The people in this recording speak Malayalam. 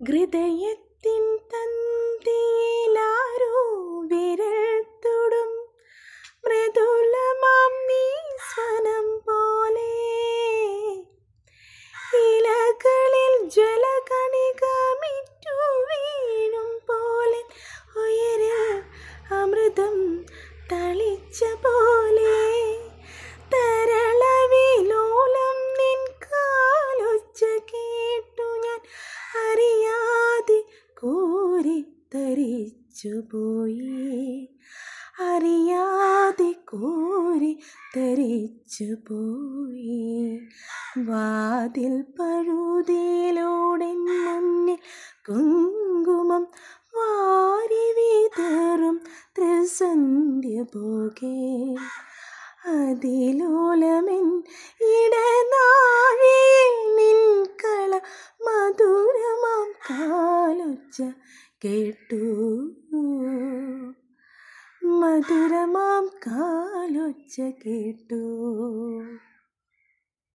ഹൃദയത്തിൻ തന്തിയിലാരോ വിരൽ തൊടും മൃദുലമാം നീ സ്വനം പോലെ. ഇലകളിൽ ജലകണികമിറ്റു വീഴും പോലെ ഉയരിൽ അമൃതം തളിച്ച പോലെ. തരളവിലോലം നിൻ കാലൊച്ച കേട്ടു ഞാൻ അറിയാതെ കോരിത്തരിച്ചു പോയി. അറിയാതെ കോരിത്തരിച്ചു പോയി. വാതിൽ പഴുതിയിലൂടെ മുന്നിൽ കുങ്കുമം വാരി വിതറും ത്രിസന്ധ്യ പോകെ. അതിലോലമെൻ ഇടനാഴിയിൽ നിൻ കള മധുരമാം കാലൊച്ച കേട്ടു. മധുരമാം കാലൊച്ച കേട്ടു.